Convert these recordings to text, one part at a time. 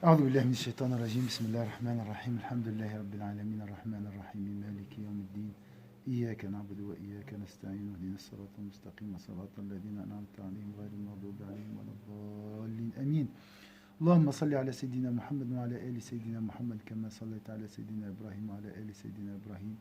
أعوذ بالله من الشيطان الرجيم بسم الله الرحمن الرحيم الحمد لله رب العالمين الرحمن الرحيم مالك يوم الدين إياك نعبد وإياك نستعين اهدنا الصراط المستقيم صراط الذين أنعمت عليهم غير المغضوب عليهم ولا الضالين آمين اللهم صل على سيدنا محمد وعلى آل سيدنا محمد كما صليت على سيدنا إبراهيم وعلى آل سيدنا إبراهيم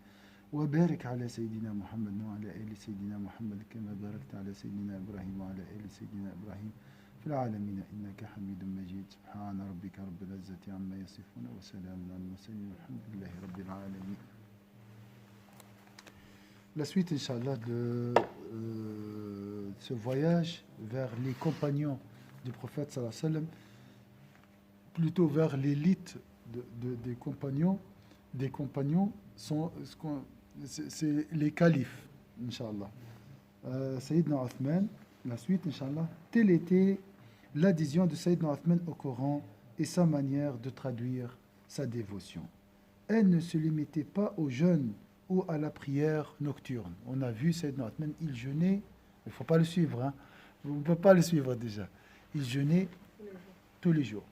وبارك على سيدنا محمد وعلى آل سيدنا محمد كما باركت على سيدنا إبراهيم وعلى آل سيدنا إبراهيم في العالمين إنك حميد مجيد سبحان ربك رب العزة عما يصفون وسلام على المرسلين والحمد لله رب العالمين. La suite, Inch'Allah, de ce voyage vers les compagnons du prophète sallallahu alayhi wa sallam, plutôt vers l'élite des compagnons sont c'est les califes, Inch'Allah. Sayyidina Othman, la suite, Inch'Allah, telle était l'adhésion de Sayyidina Othman au Coran et sa manière de traduire sa dévotion. Elle ne se limitait pas au jeûne ou à la prière nocturne. On a vu Sayyidina Othman, il jeûnait, il ne faut pas le suivre, hein. Vous ne pouvez pas le suivre déjà. Il jeûnait tous les jours.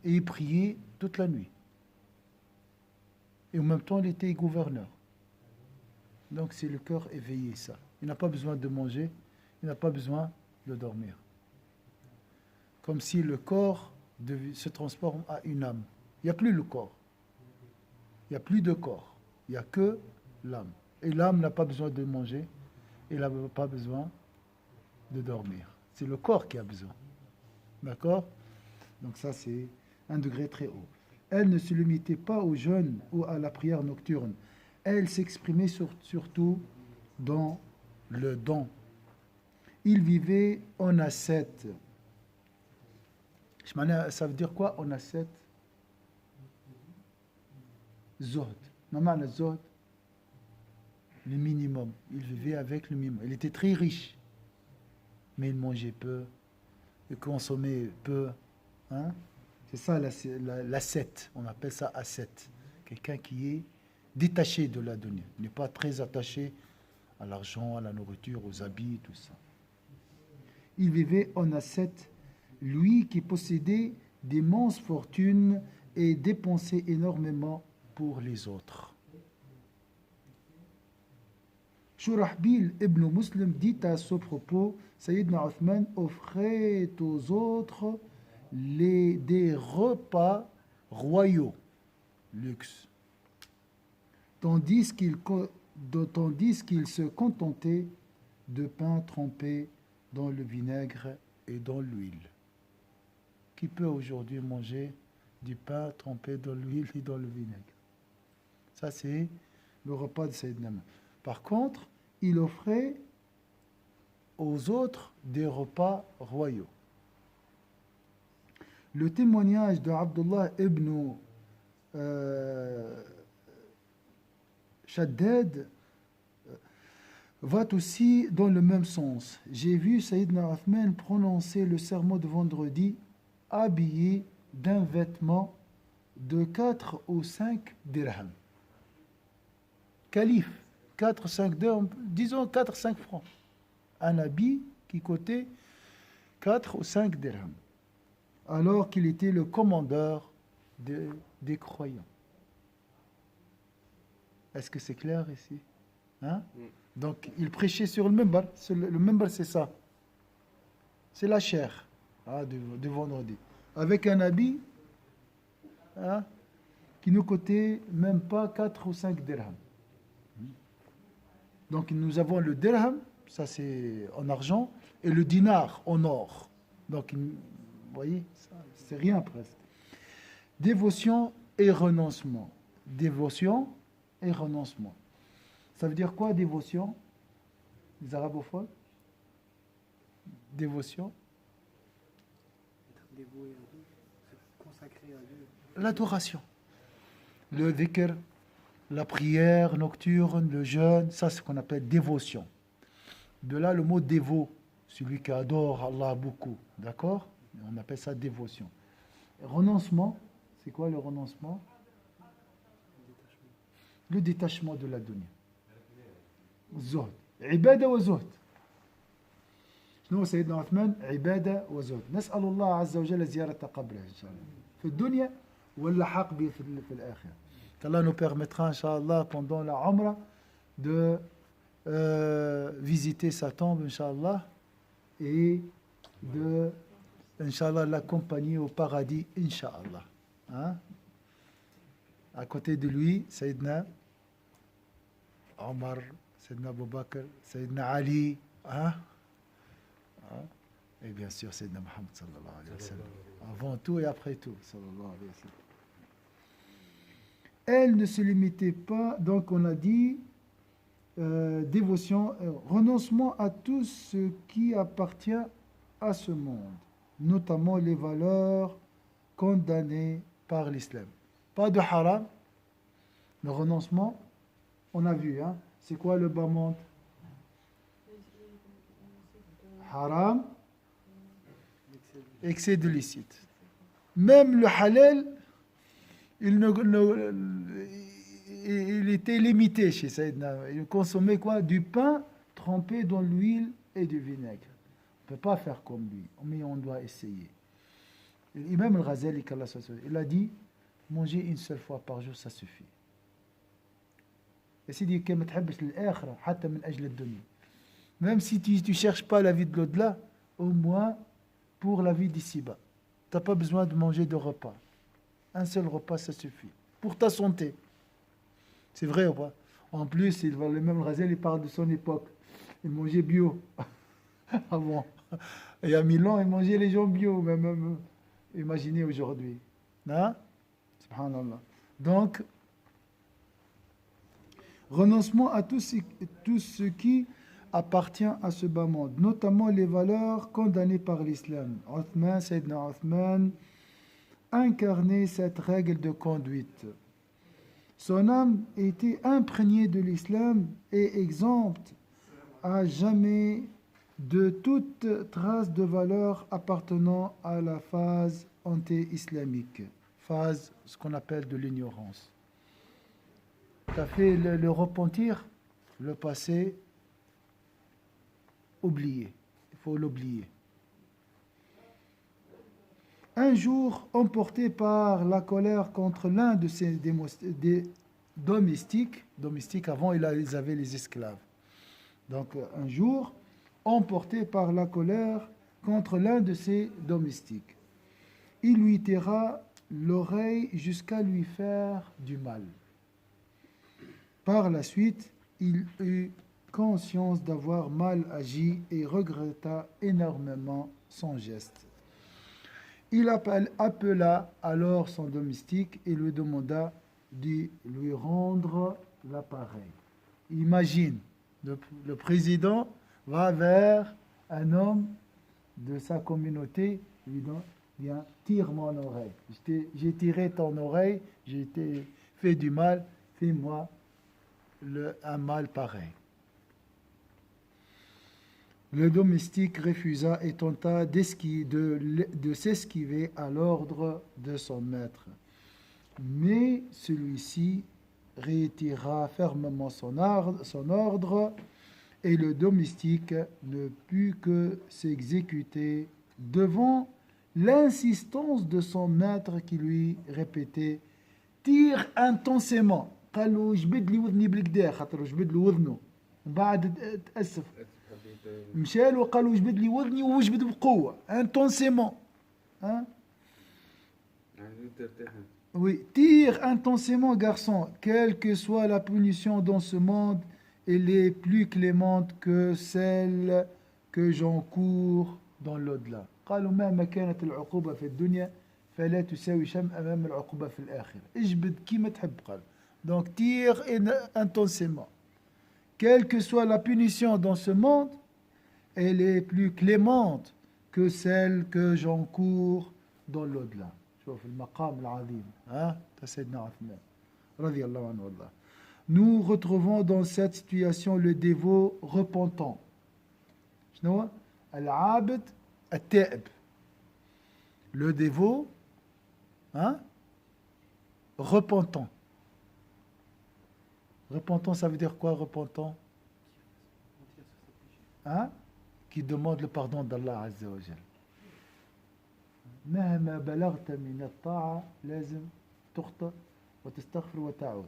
Et il priait toute la nuit. Et en même temps, il était gouverneur. Donc c'est le cœur éveillé, ça. Il n'a pas besoin de manger, il n'a pas besoin de dormir. Comme si le corps se transforme à une âme. Il n'y a plus le corps. Il n'y a plus de corps. Il n'y a que l'âme. Et l'âme n'a pas besoin de manger. Elle n'a pas besoin de dormir. C'est le corps qui a besoin. D'accord? Donc ça, c'est un degré très haut. Elle ne se limitait pas au jeûne ou à la prière nocturne. Elle s'exprimait surtout dans le don. Il vivait en ascète. Ça veut dire quoi en ascète? Zohd. Maman, Zohd, le minimum. Il vivait avec le minimum. Il était très riche, mais il mangeait peu, il consommait peu. Hein? C'est ça l'ascète. On appelle ça ascète. Quelqu'un qui est détaché de la dunya. Il n'est pas très attaché à l'argent, à la nourriture, aux habits, tout ça. Il vivait en ascète, lui qui possédait d'immenses fortunes et dépensait énormément pour les autres. Shurahbil ibn Muslim dit à ce propos, Sayyidina Othman offrait aux autres des repas royaux, luxe, tandis qu'il se contentait de pain trempé dans le vinaigre et dans l'huile. Qui peut aujourd'hui manger du pain trempé dans l'huile et dans le vinaigre? Ça, c'est le repas de Sayyidina. Par contre, il offrait aux autres des repas royaux. Le témoignage de Abdullah ibn Shaddad va aussi dans le même sens. J'ai vu Sayyidina Othman prononcer le sermon de vendredi habillé d'un vêtement de 4 ou 5 dirhams. Calife, 4 ou 5 dirhams, disons 4 ou 5 francs. Un habit qui coûtait 4 ou 5 dirhams. Alors qu'il était le commandeur des croyants. Est-ce que c'est clair ici? Hein? Donc, il prêchait sur le minbar. Le minbar, c'est ça. C'est la chair du vendredi. Avec un habit qui ne coûtait même pas 4 ou 5 dirhams. Donc, nous avons le dirham, ça c'est en argent, et le dinar en or. Donc, vous voyez, c'est rien presque. Dévotion et renoncement. Dévotion et renoncement. Ça veut dire quoi, dévotion? Les arabophones? Dévotion? Être dévoué à Dieu, se consacrer à Dieu. L'adoration. Le dhikr, la prière nocturne, le jeûne, ça c'est ce qu'on appelle dévotion. De là le mot dévot, celui qui adore Allah beaucoup. D'accord? On appelle ça dévotion. Renoncement, c'est quoi le renoncement? Le détachement de la dunya. Zuhd. Ibada wa zuhd. شنو سيدنا عثمان؟ عبادة وزهد. نسأل الله عز وجل زيارة قبره إن شاء الله. في الدنيا واللحق به في الآخرة. Qu'Allah nous permettra, Inch'Allah, pendant la Umrah, de visiter sa tombe, Inch'Allah, et de, Inch'Allah, l'accompagner au paradis, Inch'Allah. Hein? À côté de lui, Sayyidina Omar, Sayyidina Abu Bakr, Sayyidina Ali, hein? Hein? Et bien sûr, Sayyidina Muhammad sallallahu alayhi wa sallam. Avant tout et après tout, sallallahu alayhi wa sallam. Elle ne se limitait pas, donc on a dit, dévotion, renoncement à tout ce qui appartient à ce monde, notamment les valeurs condamnées par l'islam. Pas de haram, le renoncement, on a vu, hein, c'est quoi le bas monde? Haram, excès de licite. Même le halal, il était limité chez Sayyidina. Il consommait quoi? Du pain trempé dans l'huile et du vinaigre. On ne peut pas faire comme lui, mais on doit essayer. L'imam al-Ghazali, il a dit, manger une seule fois par jour, ça suffit. Et c'est dit que même si tu ne cherches pas la vie de l'au-delà, au moins pour la vie d'ici-bas. Tu n'as pas besoin de manger de repas. Un seul repas, ça suffit. Pour ta santé. C'est vrai ou pas? En plus, le même Ghazali, il parle de son époque. Il mangeait bio. Avant. Il y a 1000 ans, il mangeait les gens bio. Même imaginez aujourd'hui. Hein? Subhanallah. Donc, renoncement à tout ce qui appartient à ce bas monde, notamment les valeurs condamnées par l'islam. Othman, Sayyidina Othman, incarnait cette règle de conduite. Son âme était imprégnée de l'islam et exempte à jamais de toute trace de valeur appartenant à la phase anti-islamique, phase, ce qu'on appelle de l'ignorance. Tu as fait le repentir, le passé, oublié. Il faut l'oublier. Un jour, emporté par la colère contre l'un de ses domestiques, avant ils avaient les esclaves. Donc un jour, emporté par la colère contre l'un de ses domestiques, il lui tira l'oreille jusqu'à lui faire du mal. Par la suite, il eut conscience d'avoir mal agi et regretta énormément son geste. Il appela alors son domestique et lui demanda de lui rendre l'appareil. Imagine, le président va vers un homme de sa communauté, lui dit, viens, tire mon oreille. J'ai tiré ton oreille, j'ai été fait du mal, fais-moi un mal pareil. Le domestique refusa et tenta de s'esquiver à l'ordre de son maître. Mais celui-ci réitéra fermement son ordre et le domestique ne put que s'exécuter devant l'insistance de son maître qui lui répétait « Tire intensément ». قال له جبد لي وذني بالكدا خاطر جبد له وذنه من بعد تأسف مشى له قال له جبد لي وذني وجبد بقوة intensément hein? Oui, tire intensément garçon, quelle que soit la punition dans ce monde, elle est plus clémente que celle que j'encours dans l'au-delà. قالوا مهما كانت العقوبة في الدنيا فلا تساوي شيء أمام العقوبة في الآخرة. اجبد كيما تحب قال. Donc tire intensément. Quelle que soit la punition dans ce monde, elle est plus clémente que celle que j'encours dans l'au-delà. شوف المقام العظيم ها سيدنا عثمان رضي الله عنه والله. Nous retrouvons dans cette situation le dévot repentant. شنو هو؟ العابد التائب. Le dévot hein, repentant. Repentant, ça veut dire quoi, repentant? Hein? Qui demande le pardon d'Allah Azza wa Jal. مهما بلغت من الطاعة لازم تخطئ وتستغفر وتعود.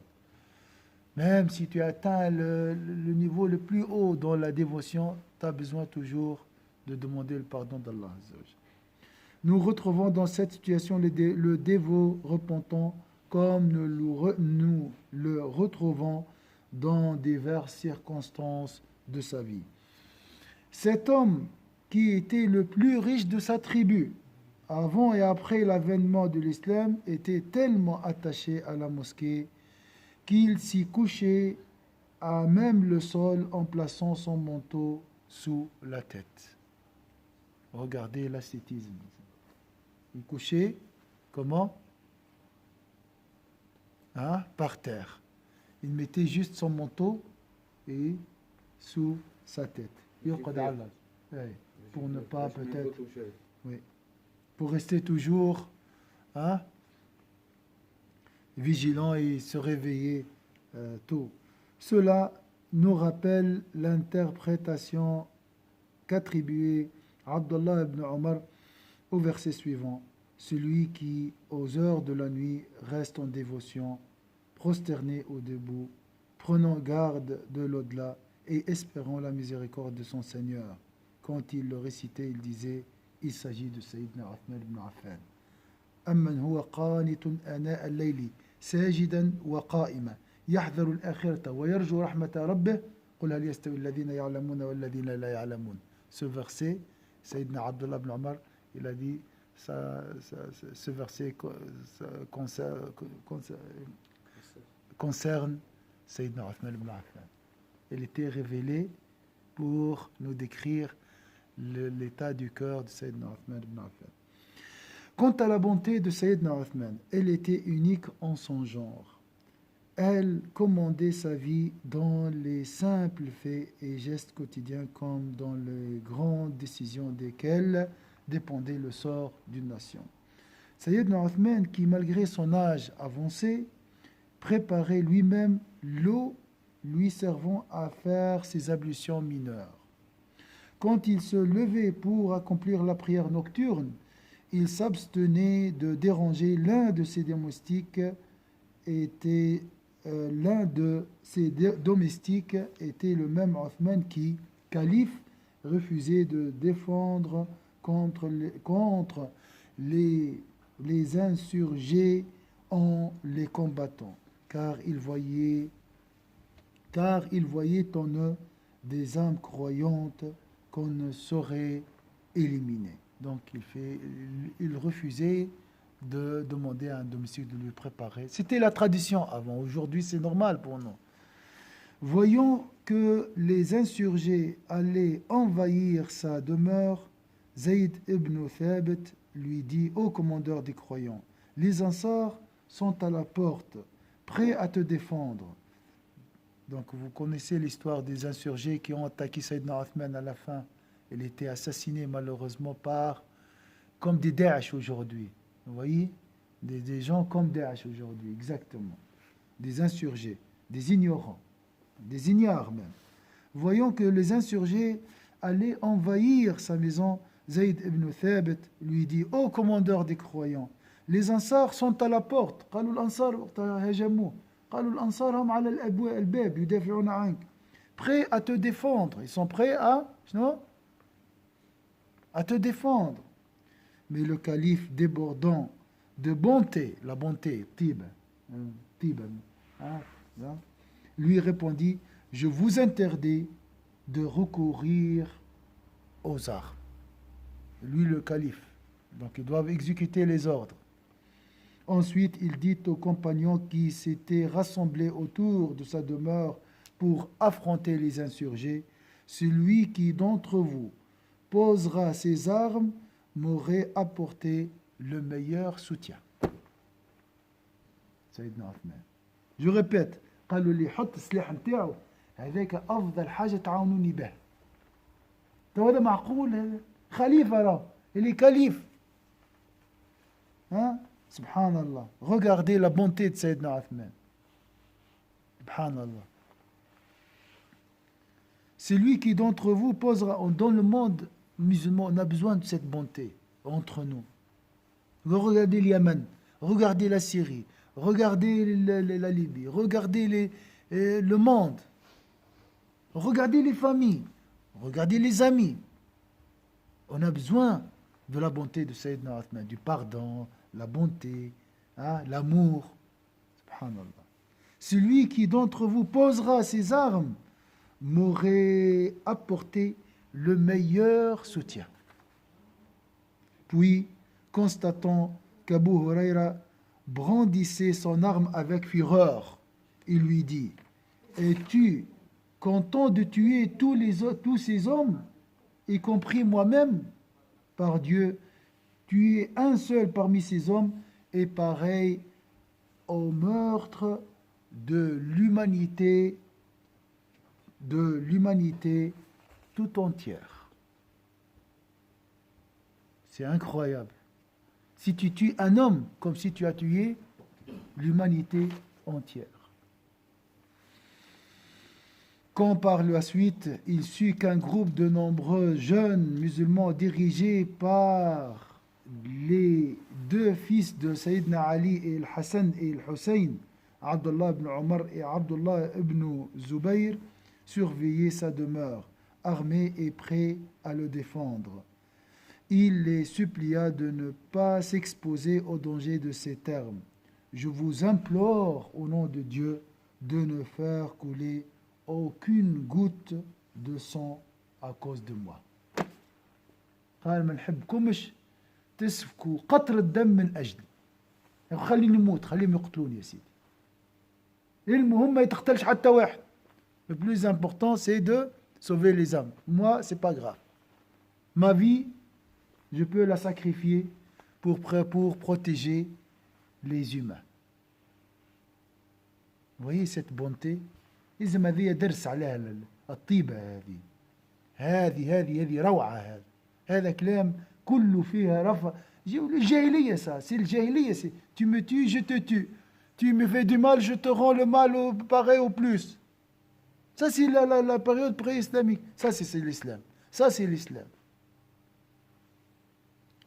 Même si tu atteins le niveau le plus haut dans la dévotion, tu as besoin toujours de demander le pardon d'Allah. Nous retrouvons dans cette situation le dévot repentant comme nous le retrouvons dans diverses circonstances de sa vie. Cet homme qui était le plus riche de sa tribu, avant et après l'avènement de l'islam, était tellement attaché à la mosquée qu'il s'y couchait à même le sol en plaçant son manteau sous la tête. Regardez l'ascétisme. Il couchait comment? Par terre. Il mettait juste son manteau et sous sa tête. Pour ne pas peut-être... Oui. Pour rester toujours vigilant et se réveiller tôt. Cela nous rappelle l'interprétation qu'attribuait Abdullah ibn Omar au verset suivant. Celui qui, aux heures de la nuit, reste en dévotion, prosterné au debout, prenant garde de l'au-delà et espérant la miséricorde de son Seigneur. Quand il le récitait, il disait, il s'agit de Sayyidina Uthman ibn Affan. أمن هو قانت آناء الليل ساجدا وقائما يحذر الآخرة ويرجو رحمة ربه قل هل يستوي الذين يعلمون والذين لا يعلمون. Ce verset, Sayyidina Abdullah ibn Omar, il a dit, ce verset concerne Sayyidina Uthman ibn Affan. Il était révélé pour nous décrire l'état du cœur de Sayyidina Uthman ibn Affan. Quant à la bonté de Sayyidina Uthman, elle était unique en son genre. Elle commandait sa vie dans les simples faits et gestes quotidiens comme dans les grandes décisions desquelles dépendait le sort d'une nation. Sayyidina Uthman, qui malgré son âge avancé, préparait lui-même l'eau lui servant à faire ses ablutions mineures. Quand il se levait pour accomplir la prière nocturne, il s'abstenait de déranger l'un de ses domestiques. L'un de ses domestiques était le même Uthman qui, calife, refusait de défendre contre les insurgés en les combattant, car il voyait en eux des âmes croyantes qu'on ne saurait éliminer. Donc il refusait de demander à un domestique de lui préparer. C'était la tradition avant. Aujourd'hui, c'est normal pour nous. Voyant que les insurgés allaient envahir sa demeure, Zayd ibn Thabit lui dit, ô commandeur des croyants, les Ansars sont à la porte, prêts à te défendre. Donc vous connaissez l'histoire des insurgés qui ont attaqué Sayyidina Uthman à la fin. Il était assassiné malheureusement comme des Daesh aujourd'hui. Vous voyez, des gens comme Daesh aujourd'hui, exactement. Des insurgés, des ignorants, des ignares même. Voyant que les insurgés allaient envahir sa maison, Zayd ibn Thabit lui dit, ô commandeur des croyants, les Ansars sont à la porte. قالوا الأنصار هجموا. قالوا الأنصار هم على الباب يدافعون عنك. Prêts à te défendre. Ils sont prêts à te défendre. Mais le calife débordant de bonté, la bonté, lui répondit, je vous interdis de recourir aux armes. Lui, le calife. Donc, ils doivent exécuter les ordres. Ensuite, il dit aux compagnons qui s'étaient rassemblés autour de sa demeure pour affronter les insurgés, celui qui d'entre vous posera ses armes m'aurait apporté le meilleur soutien. Sayyidina Uthman. Je répète, قالوا لي حط السلاح نتاعو هذاك افضل حاجه تعاونوني به. هذا معقول هذا؟ خليفه راه اللي كليف. Subhanallah. Regardez la bonté de Sayyidina Uthman. Subhanallah. C'est lui qui d'entre vous posera, dans le monde musulman, on a besoin de cette bonté entre nous. regardez le Yémen, regardez la Syrie, regardez la Libye, regardez le monde, regardez les familles, regardez les amis. On a besoin de la bonté de Sayyidina Othman, du pardon, la bonté, hein, l'amour. Subhanallah. Celui qui d'entre vous posera ses armes m'aurait apporté le meilleur soutien. Puis, constatant qu'Abu Huraira brandissait son arme avec fureur, il lui dit: es-tu content de tuer tous ces hommes, y compris moi-même? Par Dieu, tu es un seul parmi ces hommes et pareil au meurtre de l'humanité tout entière. C'est incroyable. Si tu tues un homme, comme si tu as tué l'humanité entière. Quand par la suite, il sut qu'un groupe de nombreux jeunes musulmans dirigés par les deux fils de Sayyidina Ali et el Hassan et el Hussein, Abdullah ibn Omar et Abdullah ibn Zubayr, surveillaient sa demeure, armés et prêts à le défendre. Il les supplia de ne pas s'exposer au danger de ces termes. Je vous implore, au nom de Dieu, de ne faire couler aucune goutte de sang à cause de moi. قال ما نحبكمش تسفكوا قطر الدم من أجلي. خليني نموت، خليهم يقتلوني يا سيدي. المهم ما يتقتلش حتى واحد. Le plus important c'est de sauver les âmes. Moi, c'est pas grave. Ma vie, je peux la sacrifier pour protéger les humains. Vous voyez cette bonté? إذا هذه درس عليها الطيبة هذه روعة. هذا كلام كله فيها رفع. الجاهلية ça, c'est le jahiliya. Tu me tues, je te tue. Tu me fais du mal, je te rends le mal au pareil au plus. Ça c'est la période pré-islamique. Ça c'est l'islam. Ça c'est l'islam.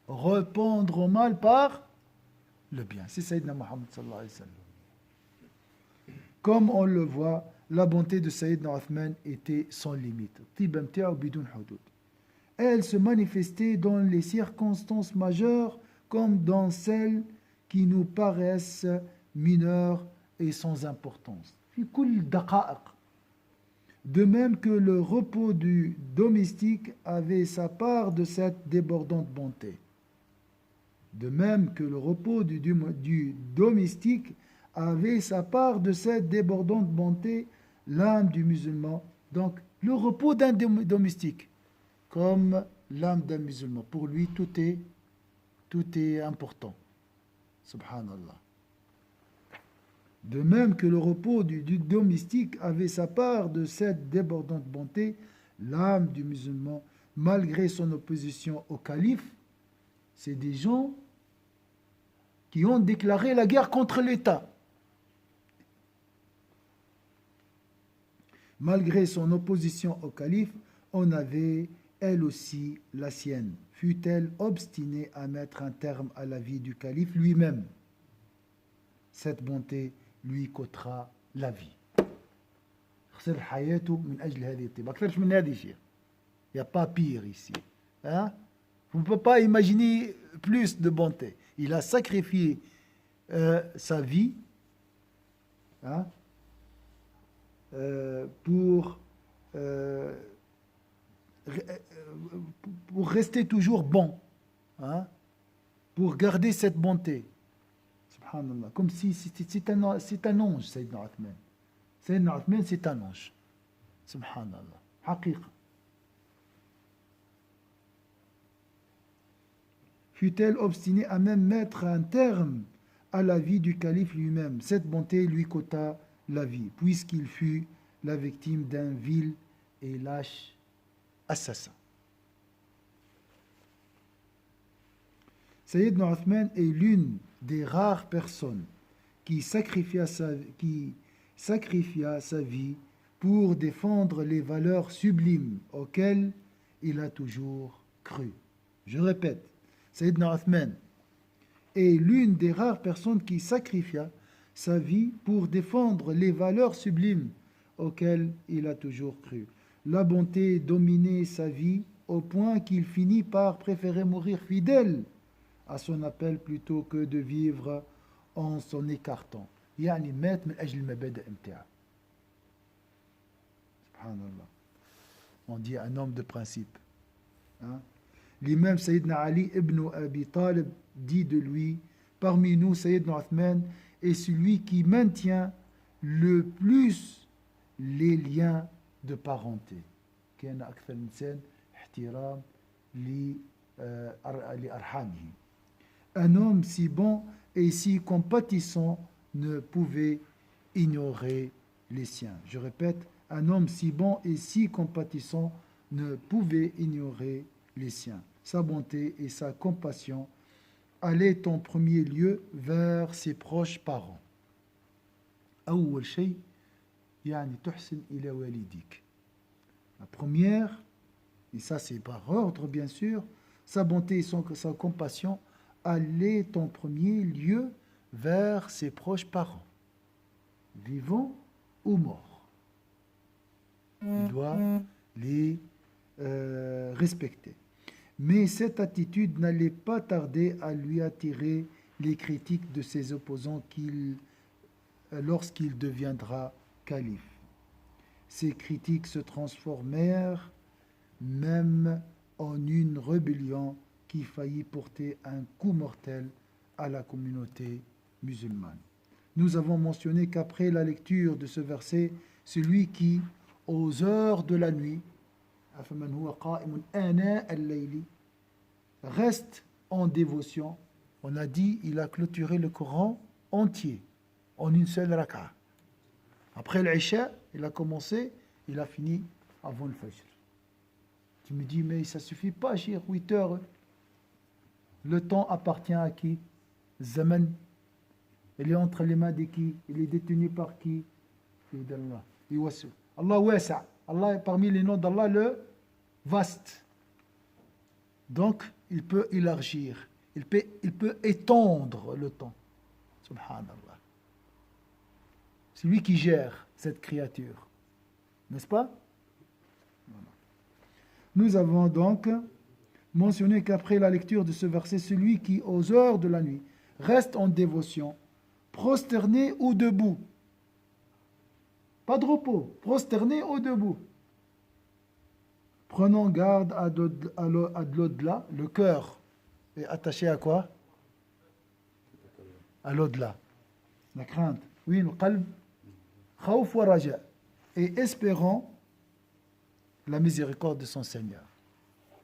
Répondre au mal par le bien. C'est Sayyidina Muhammad sallallahu alayhi wa sallam. Comme on le voit, la bonté de Sayyidina Othman était sans limite. Elle se manifestait dans les circonstances majeures comme dans celles qui nous paraissent mineures et sans importance. De même que le repos du domestique avait sa part de cette débordante bonté. De même que le repos du domestique avait sa part de cette débordante bonté, l'âme du musulman, donc le repos d'un domestique, comme l'âme d'un musulman. Pour lui, tout est important. Subhanallah. De même que le repos du domestique avait sa part de cette débordante bonté, l'âme du musulman, malgré son opposition au calife, c'est des gens qui ont déclaré la guerre contre l'État. Malgré son opposition au calife, on avait, elle aussi, la sienne. Fut-elle obstinée à mettre un terme à la vie du calife lui-même? Cette bonté lui coûtera la vie. Il n'y a pas pire ici. Hein? Vous ne pouvez pas imaginer plus de bonté. Il a sacrifié sa vie, hein, pour rester toujours bon, hein, pour garder cette bonté. Subhanallah. Comme si c'est un ange, Sayyidina Othman. Sayyidina Othman, c'est un ange. Subhanallah. Haqiqa. Fut-elle obstinée à même mettre un terme à la vie du calife lui-même? Cette bonté lui coûta la vie, puisqu'il fut la victime d'un vil et lâche assassin. Sayyidina Othman est l'une des rares personnes qui sacrifia sa vie pour défendre les valeurs sublimes auxquelles il a toujours cru. Je répète, Sayyidina Othman est l'une des rares personnes qui sacrifia sa vie pour défendre les valeurs sublimes auxquelles il a toujours cru. La bonté dominait sa vie au point qu'il finit par préférer mourir fidèle à son appel plutôt que de vivre en s'en écartant. يعني مات من أجل المبادئ متاعه. Subhanallah. On dit un homme de principe. Hein? L'imam Sayyidina Ali ibn Abi Talib dit de lui, parmi nous, Sayyidina Uthman est celui qui maintient le plus les liens de parenté. كان أكثر إنسان احترام لأرحامه. Un homme si bon et si compatissant ne pouvait ignorer les siens. Je répète, un homme si bon et si compatissant ne pouvait ignorer les siens. Sa bonté et sa compassion allaient en premier lieu vers ses proches parents. أول شيء يعني تحسن إلى والديك. La première, et ça c'est par ordre bien sûr, sa bonté et sa compassion allaient en premier lieu vers ses proches parents, vivants ou morts. Il doit les respecter. Mais cette attitude n'allait pas tarder à lui attirer les critiques de ses opposants lorsqu'il deviendra calife. Ces critiques se transformèrent même en une rébellion qui faillit porter un coup mortel à la communauté musulmane. Nous avons mentionné qu'après la lecture de ce verset, celui qui, aux heures de la nuit, reste en dévotion, on a dit, il a clôturé le Coran entier, en une seule raka'a. Après l'Isha, il a commencé, il a fini avant le Fajr. Tu me dis, mais ça ne suffit pas, Cheikh, 8 heures. Le temps appartient à qui? Zaman. Il est entre les mains de qui? Il est détenu par qui? d'Allah. Allah wasa. Allah est parmi les noms d'Allah le vaste. Donc, il peut élargir. Il peut étendre le temps. Subhanallah. C'est lui qui gère cette créature. N'est-ce pas? Voilà. Nous avons donc mentionné qu'après la lecture de ce verset, celui qui, aux heures de la nuit, reste en dévotion, prosterné ou debout. Pas de repos, prosterné ou debout. Prenons garde à de l'au-delà. Le cœur est attaché à quoi? À l'au-delà. La crainte. Oui, le qalb. Khawf wa raja. Et espérant la miséricorde de son Seigneur.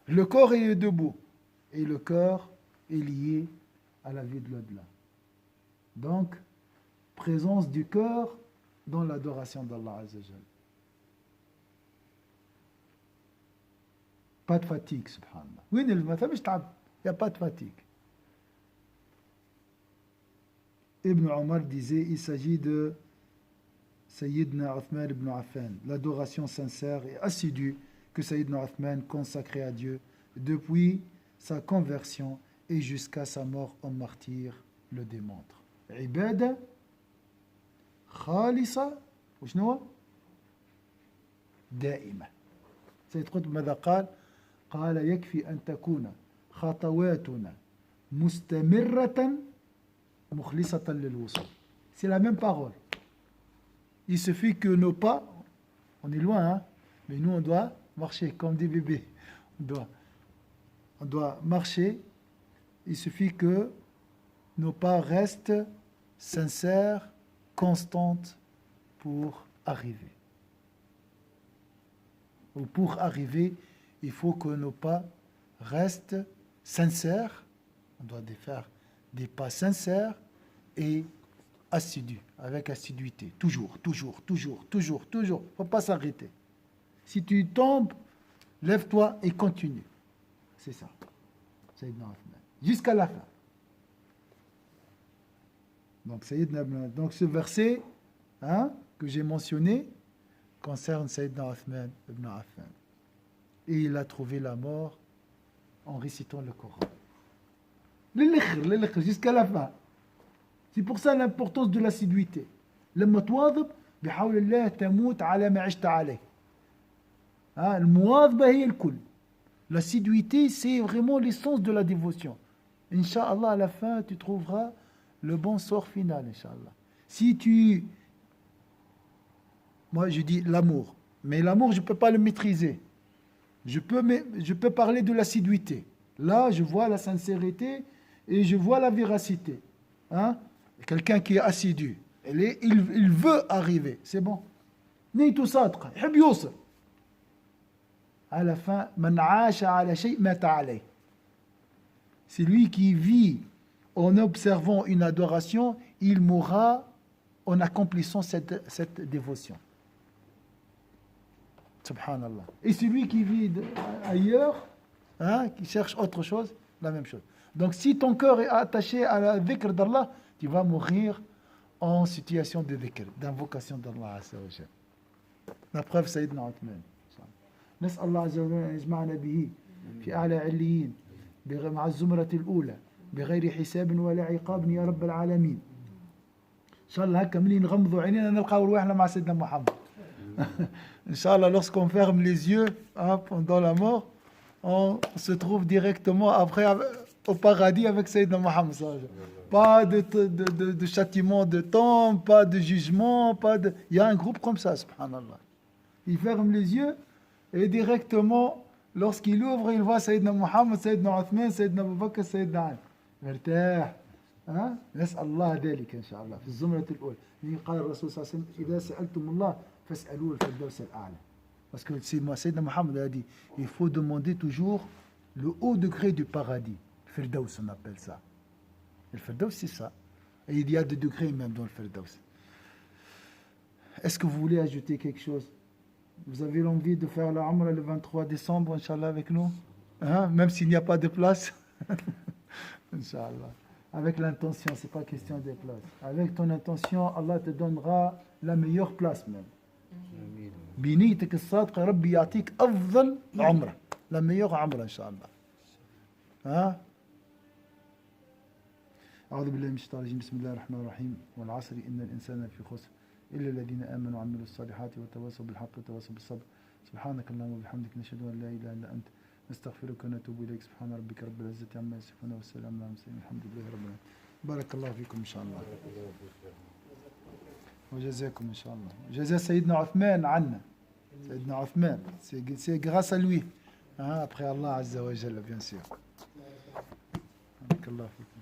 Le corps est debout et le cœur est lié à la vie de l'au-delà. Donc, présence du cœur dans l'adoration d'Allah Azza wa Jal. Pas de fatigue, subhanallah. Oui, il n'y a pas de fatigue. Ibn Omar disait, il s'agit de Sayyidina Uthman ibn Affan, l'adoration sincère et assidue que Sayyidina Uthman consacrait à Dieu depuis sa conversion et jusqu'à sa mort en martyr le démontre. Ibada khalisa وشنو دائمة. سيد قطب ماذا قال؟ قال يكفي أن تكون خطواتنا مستمرة مخلصة للوصول. C'est la même parole. Il suffit que nos pas, on est loin, hein, mais nous on doit marcher comme des bébés. On doit marcher. Il suffit que nos pas restent sincères, constantes pour arriver. Ou pour arriver, il faut que nos pas restent sincères. On doit faire des pas sincères et assidus, avec assiduité. Toujours. Il ne faut pas s'arrêter. Si tu tombes, lève-toi et continue. C'est ça. Jusqu'à la fin. Donc ce verset que j'ai mentionné concerne Sayyidina Uthman ibn Affan. Et il a trouvé la mort en récitant le Coran. للآخر jusqu'à la fin. C'est pour ça l'importance de l'assiduité. لما تواظب بحول الله تموت على ما عشت عليه. المواظبة هي الكل. L'assiduité, c'est vraiment l'essence de la dévotion. Inch'Allah, à la fin, tu trouveras le bon sort final, Inch'Allah. Si tu... Moi, je dis l'amour. Mais l'amour, je ne peux pas le maîtriser. Je peux parler de l'assiduité. Là, je vois la sincérité et je vois la véracité. Quelqu'un qui est assidu. Il veut arriver. C'est bon. نيته صادقة. يحب يوصل. À la fin, من عاش على شيء مات عليه. C'est lui qui vit en observant une adoration, il mourra en accomplissant cette dévotion. Subhanallah. Et celui qui vit ailleurs, qui cherche autre chose, la même chose. Donc si ton cœur est attaché à la dhikr d'Allah, tu vas mourir en situation de dhikr, d'invocation d'Allah Azza wa Jal. La preuve, Sayyidina Uthman. نسأل الله عز وجل أن يجمعنا به في أعلى عليين مع الزمرة الأولى بغير حساب ولا عقاب يا رب العالمين. إن شاء الله هكا ملي نغمضوا عينينا نلقاو رواحنا مع سيدنا محمد. Inch'Allah, lorsqu'on ferme les yeux pendant la mort, on se trouve directement après au paradis avec Sayyidina Muhammad. Pas de châtiment de temps, pas de jugement, il y a un groupe comme ça, subhanallah. Il ferme les yeux et directement, lorsqu'il ouvre, il voit Sayyidina Muhammad, Sayyidina Uthman, Sayyidina Abu Bakr, Sayyidina Ali. مرتاح. نسأل الله ذلك إن شاء الله في الزمرة الأولى. قال الرسول صلى الله عليه وسلم إذا سألتم الله فاسألوه الفردوس الأعلى. Parce que Sayyidina Muhammad a dit, il faut demander toujours le haut degré du paradis. Firdaus, on appelle ça. Le Firdaus, c'est ça. Et il y a des degrés même dans le Firdaus. Est-ce que vous voulez ajouter quelque chose? Vous avez l'envie de faire la Umrah le 23 décembre, Inch'Allah, avec nous? Même s'il n'y a pas de place? Inch'Allah. Avec l'intention, c'est pas question des places. Avec ton intention, Allah te donnera la meilleure place même. بنيتك الصادقة ربي يعطيك أفضل عمرة. La meilleure عمرة إن شاء الله. أعوذ بالله من الشيطان الرجيم بسم الله الرحمن الرحيم والعصر إن الإنسان في خسر إلا الذين آمنوا وعملوا الصالحات وتواصوا بالحق وتواصوا بالصبر سبحانك اللهم وبحمدك نشهد أن لا إله إلا أنت نستغفرك ونتوب إليك سبحان ربك رب العزة عما يصفون والسلام على المرسلين الحمد لله رب العالمين. بارك الله فيكم إن شاء الله وجزاكم إن شاء الله. جزا سيدنا عثمان عنا. سيدنا عثمان, c'est grâce à lui, après Allah Azza wa Jalla, bien sûr. بارك الله فيكم.